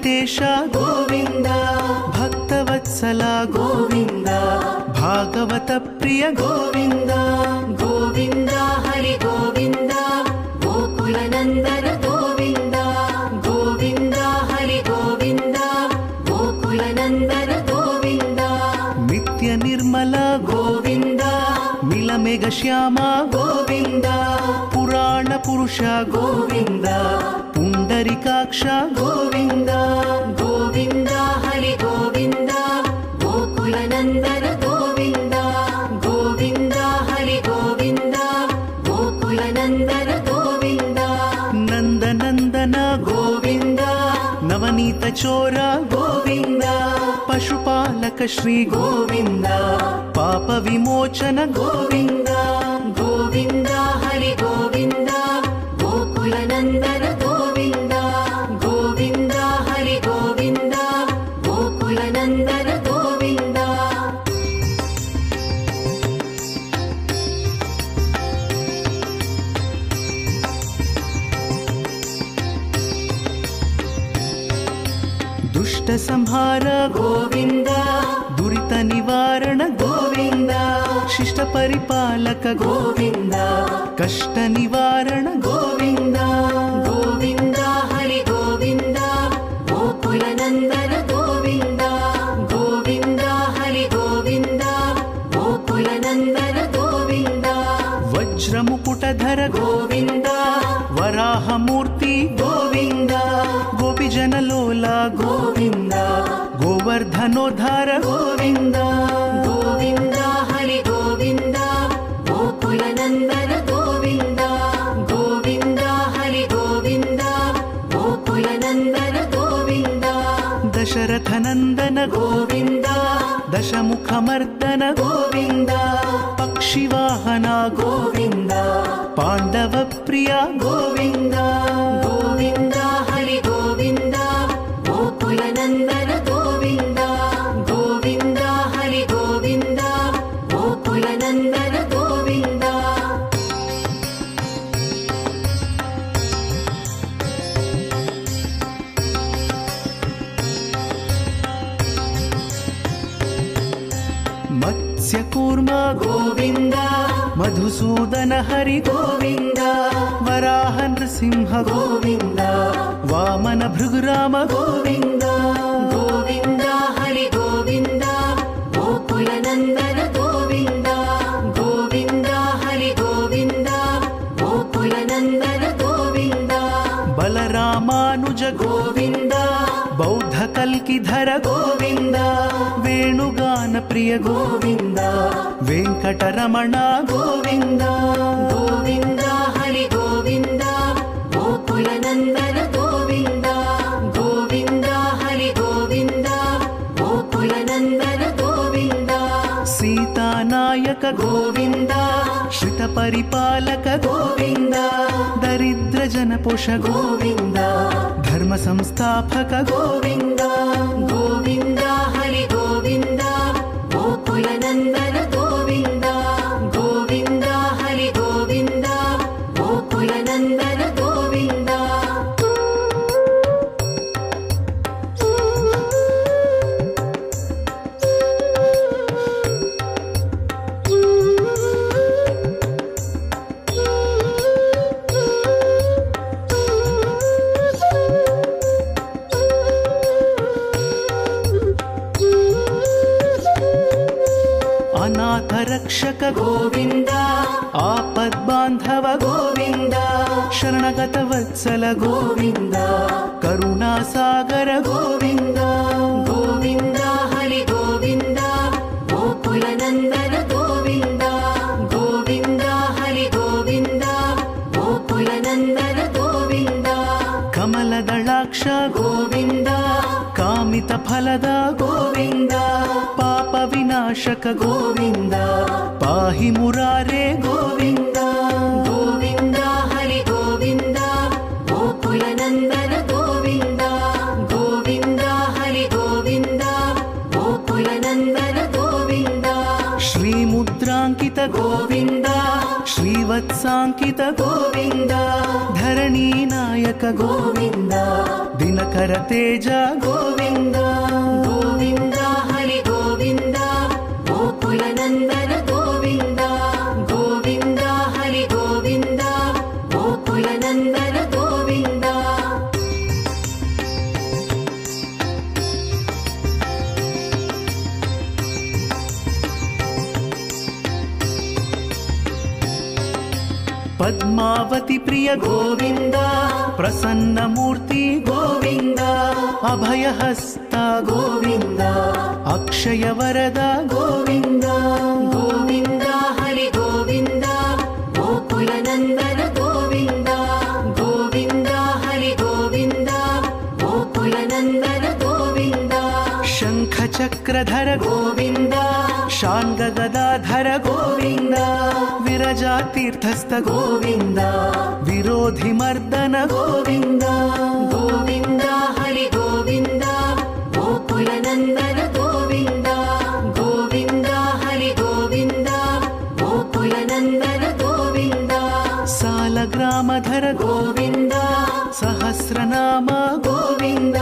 ವೆಂಕಟೇಶ ಗೋವಿಂದ, ಭಕ್ತವತ್ಸಲ ಗೋವಿಂದ, ಭಾಗವತ ಪ್ರಿಯ ಗೋವಿಂದ. ಗೋವಿಂದ ಹರಿ ಗೋವಿಂದ, ಗೋಕುಲ ನಂದನ ಗೋವಿಂದ. ಗೋವಿಂದ ಹರಿ ಗೋವಿಂದ, ಗೋಕುಲ ನಂದನ ಗೋವಿಂದ. ನಿತ್ಯ ನಿರ್ಮಲ ಗೋವಿಂದ, ಮಿಲಮೆಘ ಶ್ಯಾಮ ಗೋವಿಂದ. ಪುರಾಣ ಪುರುಷ ಗೋವಿಂದ, ಪುಂಡರಿಕಾಕ್ಷ ಗೋವಿಂದ. ಗೋವಿಂದ ಹರಿ ಗೋವಿಂದ, ಗೋಕುಲ ನಂದನ ಗೋವಿಂದ. ಗೋವಿಂದ ಹರಿ ಗೋವಿಂದ, ಗೋಕುಲ ನಂದನ ಗೋವಿಂದ. ನಂದನಂದನ ಗೋವಿಂದ, ನವನೀತ ಚೋರ ಗೋವಿಂದ. ಪಶುಪಾಲಕ ಶ್ರೀ ಗೋವಿಂದ, ಪಾಪ ವಿಮೋಚನ ಗೋವಿಂದ. ಗೋವಿಂದ ಹರಿ ಗೋವಿಂದ, ಗೋಕುಲ ನಂದನ ಗೋವಿಂದ. ಗೋವಿಂದ ಹರಿ ಗೋವಿಂದ, ಗೋಕುಲ ನಂದನ ಗೋವಿಂದ. ದುಷ್ಟ ಸಂಹಾರ ಗೋವಿಂದ, ದುರಿತ ನಿವಾರಣ ಗೋವಿಂದ. ಶಿಷ್ಟ ಪರಿಪಾಲಕ ಗೋವಿಂದ, ಕಷ್ಟ ನಿವಾರಣ ಗೋವಿಂದ. ಗೋವಿಂದ ಹರಿ ಗೋವಿಂದ, ಗೋಕುಲ ನಂದನ ಗೋವಿಂದ. ಗೋವಿಂದ ಹರಿ ಗೋವಿಂದ, ಗೋಕುಲ ನಂದನ ಗೋವಿಂದ. ವಜ್ರ ಮುಕುಟಧರ ಗೋವಿಂದ, ವರಾಹ ಮೂರ್ತಿ ಗೋವಿಂದ. ಗೋಪಿಜನ ಲೋಲ ಗೋವಿಂದ, ಗೋವರ್ಧನೋದ್ಧಾರ ಗೋವಿಂದ. ಗೋವಿಂದ ಹರಿ ಗೋವಿಂದ, ಗೋಕುಲ ನಂದನ ಗೋವಿಂದ. ಗೋವಿಂದ ಹರಿ ಗೋವಿಂದ, ಗೋಕುಲ ನಂದನ ಗೋವಿಂದ. ದಶರಥ ನಂದನ ಗೋವಿಂದ, ದಶಮುಖ ಮರ್ದನ ಗೋವಿಂದ. ಪಕ್ಷಿವಾಹನ ಗೋವಿಂದ, ಪಾಂಡವ ಪ್ರಿಯ ಗೋವಿಂದ. ಗೋವಿಂದ ಹರಿ ಗೋವಿಂದ, ಗೋಕುಲ ನಂದನ ಗೋವಿಂದ. ಗೋವಿಂದ ಹರಿ ಗೋವಿಂದ, ಗೋಕುಲ ನಂದನ ಗೋವಿಂದ. ಮತ್ಸ್ಯ ಕೂರ್ಮ ಗೋವಿಂದ, ಮಧುಸೂದನ ಹರಿ ಗೋವಿಂದ. ವರಾಹ ನೃಸಿಂಹ ಗೋವಿಂದ, ವಾಮನ ಭೃಗುರಾಮ ಗೋವಿಂದ. ಗೋವಿಂದ ಹರಿ ಗೋವಿಂದ, ಗೋಕುಲ ನಂದನ ಗೋವಿಂದ. ಗೋವಿಂದ ಹರಿ ಗೋವಿಂದ, ಗೋಕುಲ ನಂದನ ಗೋವಿಂದ. ಬಲರಾಮಾನುಜ ಗೋವಿಂದ, ಬೌದ್ಧ ಕಲ್ಕಿಧರ ಗೋವಿಂದ. ವೇಣುಗಾನ ಪ್ರಿಯ ಗೋವಿಂದ, ವೆಂಕಟರಮಣ ಗೋವಿಂದ. ಗೋವಿಂದ ಹರಿ ಗೋವಿಂದ, ಗೋಕುಲ ನಂದನ ಗೋವಿಂದ. ಗೋವಿಂದ ಹರಿ ಗೋವಿಂದ, ಗೋಕುಲ ನಂದನ ಗೋವಿಂದ. ಸೀತಾನಾಯಕ ಗೋವಿಂದ, ಶ್ರಿತ ಪರಿಪಾಲಕ ಗೋವಿಂದ. ದರಿದ್ರ ಜನ ಪೋಷ ಗೋವಿಂದ, ಧರ್ಮ ಸಂಸ್ಥಾಪಕ ಗೋವಿಂದ. ಗೋವಿಂದ ಹರಿ ಗೋವಿಂದ, ಗೋಕುಲ ನಂದನ ಗೋವಿಂದ. ಗೋವಿಂದ ಹರಿ ಗೋವಿಂದ, ಗೋಕುಲ ನಂದನ ಗೋವಿಂದ. ಅನಾಥ ರಕ್ಷಕ ಗೋವಿಂದ, ಆಪದ್ ಬಾಂಧವ ಗೋವಿಂದ. ಶರಣಗತ ವತ್ಸಲ ಗೋವಿಂದ, ಕರುಣಾ ಸಾಗರ ಗೋವಿಂದ. ಗೋವಿಂದ ಹರಿ ಗೋವಿಂದ, ಗೋಕುಲ ನಂದನ ಗೋವಿಂದ. ಗೋವಿಂದ ಹರಿ ಗೋವಿಂದ, ಗೋಕುಲ ನಂದನ ಗೋವಿಂದ. ಕಮಲದಳಾಕ್ಷ ಗೋವಿಂದ, ಕಾಮಿತ ಫಲದ ಗೋವಿಂದ. ಪಾಪ ವಿನಾಶಕ ಗೋವಿಂದ, ಪಾಹಿ ಮುರಾರೇ ಗೋವಿಂದ. ಗೋವಿಂದ ಹರಿ ಗೋವಿಂದ, ಗೋಕುಲ ನಂದನ ಗೋವಿಂದ. ಗೋವಿಂದ ಹರಿ ಗೋವಿಂದ, ಗೋಕುಲ ನಂದನ ಗೋವಿಂದ. ಶ್ರೀ ಶ್ರೀಮುದ್ರಾಂಕಿತ ಗೋವಿಂದ ಶ್ರೀವತ್ಸಾಂಕಿತ ಗೋವಿಂದ ಧರಣಿ ನಾಯಕ ಗೋವಿಂದ ದಿನಕರ ತೇಜ ಗೋವಿಂದ ಗೋವಿಂದ ಹರಿ ಗೋವಿಂದ ಗೋಕುಲ ನಂದನ ಗೋವಿಂದ ಗೋವಿಂದ ಹರಿ ಗೋವಿಂದ ಗೋಕುಲ ನಂದನ ಗೋವಿಂದ ಪದ್ಮಾವತಿ ಪ್ರಿಯ ಗೋವಿಂದ ಪ್ರಸನ್ನ ಮೂರ್ತಿ ಗೋವಿಂದ ಅಭಯಹಸ್ತ ಗೋವಿಂದ ಅಕ್ಷಯ ವರದ ಗೋವಿಂದ ಗೋವಿಂದ ಹರಿ ಗೋವಿಂದ ಗೋಕುಲ ನಂದನ ಗೋವಿಂದ ಗೋವಿಂದ ಹರಿ ಗೋವಿಂದ ಗೋಕುಲ ನಂದನ ಗೋವಿಂದ ಶಂಖ ಚಕ್ರಧರ ಗೋವಿಂದ ಶಾಂಗ ಗದಾಧರ ಗೋವಿಂದ ವಿರಜಾ ತೀರ್ಥಸ್ಥ ಗೋವಿಂದ ವಿರೋಧಿ ಮರ್ದನ ಗೋವಿಂದ ಗೋವಿಂದ ಹರಿ ಗೋವಿಂದ ಗೋಕುಲ ನಂದನ ಗೋವಿಂದ ಗೋವಿಂದ ಹರಿ ಗೋವಿಂದ ಗೋಕುಲ ನಂದನ ಗೋವಿಂದ ಸಾಲಗ್ರಾಮಧರ ಗೋವಿಂದ ಸಹಸ್ರನಾಮ ಗೋವಿಂದ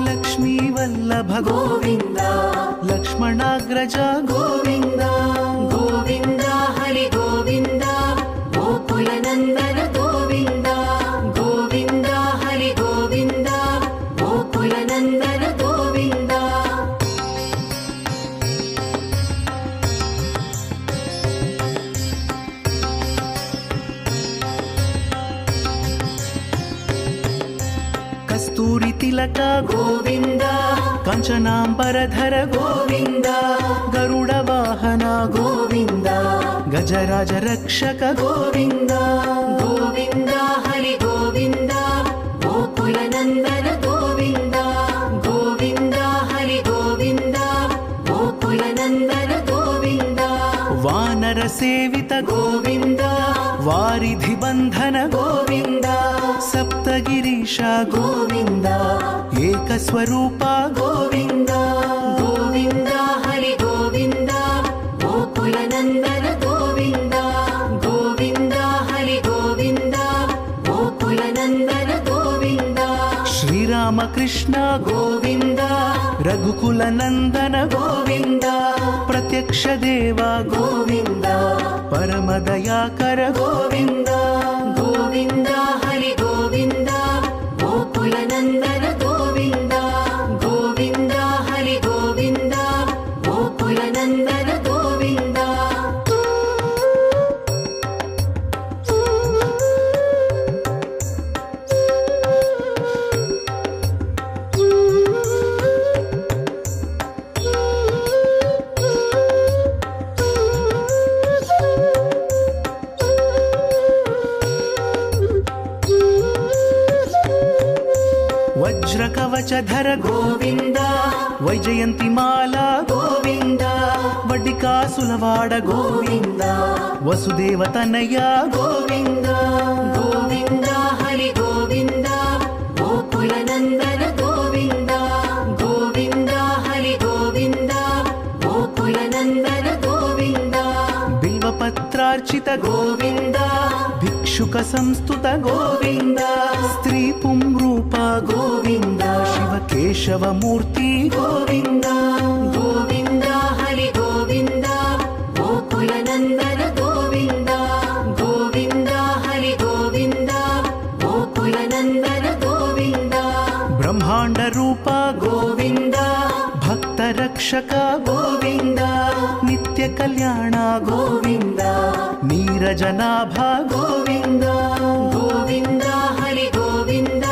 ಲಕ್ಷ್ಮೀ ವಲ್ಲಭ ಗೋವಿಂದ ಲಕ್ಷ್ಮಣಾಗ್ರಜ ಗೋವಿಂದ ಗೋವಿಂದ ಹರಿ ಗೋವಿಂದ ಗೋಕುಲ ನಂದನ ಗೋವಿಂದ ಗೋವಿಂದ ಹರಿ ಗೋವಿಂದ ಗೋಕುಲ ನಂದನ ಗೋವಿಂದ ಕಸ್ತೂರಿ ತಿಲಕ ಗೋವಿಂದ ಕಾಂಚನಾಂಬರಧರ ಗೋವಿಂದ ಗರುಡ ವಾಹನ ಗೋವಿಂದ ಗಜರಾಜ ರಕ್ಷಕ ಗೋವಿಂದ ಗೋವಿಂದ ಹರಿ ಗೋವಿಂದ ಗೋಕುಲ ನಂದನ ಗೋವಿಂದ ಗೋವಿಂದ ಹರಿ ಗೋವಿಂದ ಗೋಕುಲ ನಂದನ ಗೋವಿಂದ ವಾನರ ಸೇವಿತ ಗೋವಿಂದ ವಾರಿಧಿ ಬಂಧನ ಗೋವಿಂದ ಸಪ್ತಗಿರೀಶ ಗೋವಿಂದ ಏಕಸ್ವರೂಪ ಗೋವಿಂದ ಗೋವಿಂದ ಹರಿ ಗೋವಿಂದ ಗೋಕುಲ ನಂದನ ಗೋವಿಂದ ಗೋವಿಂದ ಹರಿ ಗೋವಿಂದ ಗೋಕುಲ ನಂದನ ಗೋವಿಂದ ಶ್ರೀರಾಮ ಕೃಷ್ಣ ಗೋವಿಂದ ರಘುಕುಲ ನಂದನ ಗೋವಿಂದ ಪ್ರತ್ಯಕ್ಷ ದೇವ ಗೋವಿಂದ ಪರಮ ದಯಾಕರ ಗೋವಿಂದ ಗೋವಿಂದ ಹರಿ ಗೋವಿಂದ ಗೋಕುಲ ನಂದನ ಗೋವಿಂದ ಗೋವಿಂದ ಹರಿ ಗೋವಿಂದ ಗೋಕುಲ ನಂದನ ಗೋವಿಂದ ವಜ್ರ ಕವಚಧರ ಗೋವಿಂದ ವೈಜಯಂತಿ ಮಾಲಾ ಗೋವಿಂದ ವಡ್ಡಿಕಾಸುಲವಾಡ ಗೋವಿಂದ ವಸುದೇವ ತನಯ ಗೋವಿಂದ ಗೋವಿಂದ ಹರಿ ಗೋವಿಂದ ಗೋಕುಲ ನಂದನ ಗೋವಿಂದ ಗೋವಿಂದ ಹರಿ ಗೋವಿಂದ ಗೋಕುಲ ನಂದನ ಗೋವಿಂದ ಬಿಲ್ವಪತ್ರಾರ್ಚಿತ ಗೋವಿಂದ ಭಿಕ್ಷುಕ ಸಂಸ್ತುತ ಗೋವಿಂದ ಸ್ತ್ರೀ ಪುಂರೂಪ ಗೋವಿಂದ ಶಿವಕೇಶವ ಮೂರ್ತಿ ಗೋವಿಂದ ಗೋವಿಂದ ಹರಿ ಗೋವಿಂದ ಗೋಕುಲ ನಂದನ ಗೋವಿಂದ ಗೋವಿಂದ ಹರಿ ಗೋವಿಂದ ಗೋಕುಲ ನಂದನ ಗೋವಿಂದ ಬ್ರಹ್ಮಾಂಡ ರೂಪ ಗೋವಿಂದ ಭಕ್ತ ರಕ್ಷಕ ಗೋವಿಂದ ನಿತ್ಯ ಕಲ್ಯಾಣ ಗೋವಿಂದ ನೀರಜನಾಭ ಗೋವಿಂದ ಗೋವಿಂದ ಹರಿ ಗೋವಿಂದ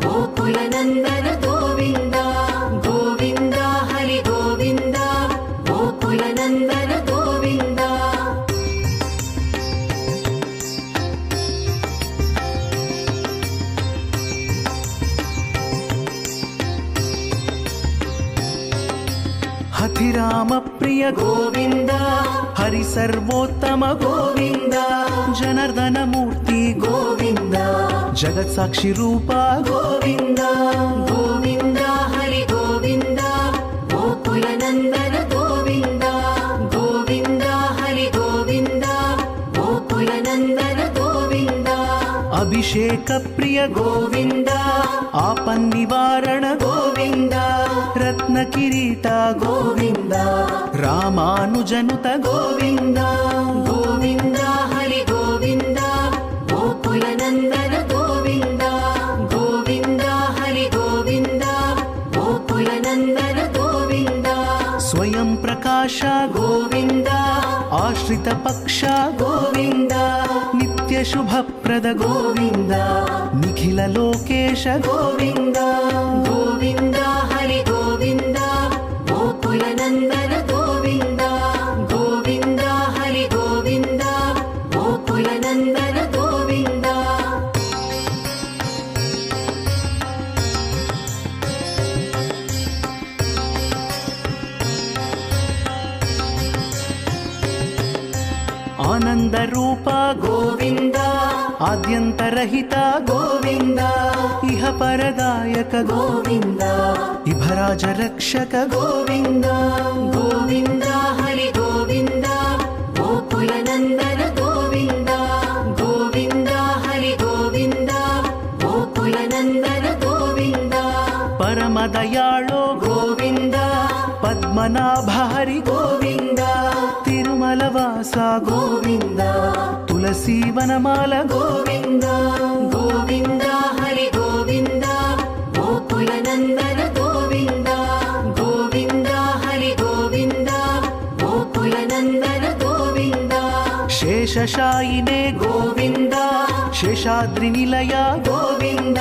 ಗೋಕುಲ ನಂದನ ಗೋವಿಂದ ಗೋವಿಂದ ಹರಿ ಗೋವಿಂದ ಗೋಕುಲ ನಂದನ ಗೋವಿಂದ ಹಥಿರಾಮ ಪ್ರಿಯ ಗೋವಿಂದ ಹರಿ ಸರ್ವೋತ್ತಮ ಗೋವಿಂದ ಜನಾರ್ದನ ಮೂರ್ತಿ ಗೋವಿಂದ ಜಗತ್ ಸಾಕ್ಷಿ ರೂಪ ಗೋವಿಂದ ಗೋವಿಂದ ಹರಿ ಗೋವಿಂದ ಗೋಕುಲ ನಂದನ ಗೋವಿಂದ ಗೋವಿಂದ అభిషేక ప్రియ గోవింద ఆపన్నివారణ గోవింద రత్న కిరీట గోవింద రామానుజనుత గోవింద గోవింద హరి గోవింద గోకుల నందన గోవింద గోవింద హరి గోవింద గోకుల నందన గోవింద స్వయం ప్రకాశ గోవింద ఆశ్రిత పక్ష గోవింద నిత్య శుభప్రద గోవింద నిఖిల లోకేశ గోవింద గోవింద హరి గోవింద గోకుల నందన గోవింద గోవింద హరి గోవింద గోకుల నందన గోవింద ఆనంద రూప గోవింద ఆద్యంతరహిత గోవింద ఇహ పరదాయక గోవింద ఇభరాజ రక్షక గోవింద గోవింద హరి గోవింద గోకుల నందన గోవింద గోవింద హరి గోవింద గోకుల నందన గోవింద పరమదయాళో గోవింద పద్మనాభ హరి గోవింద తిరుమల వాస గోవింద తులసీ వనమాల గోవింద గోవింద హరి గోవింద గోకుల నందన గోవింద గోవింద హరి గోవింద గోకుల నందన గోవింద శేషశాయినే గోవింద శేషాద్రి నిలయ గోవింద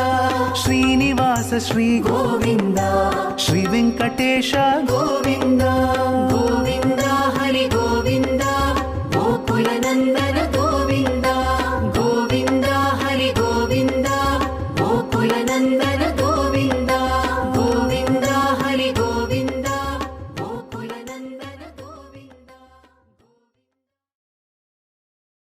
శ్రీనివాస శ్రీ గోవింద శ్రీ వెంకటేశ గోవింద గోవింద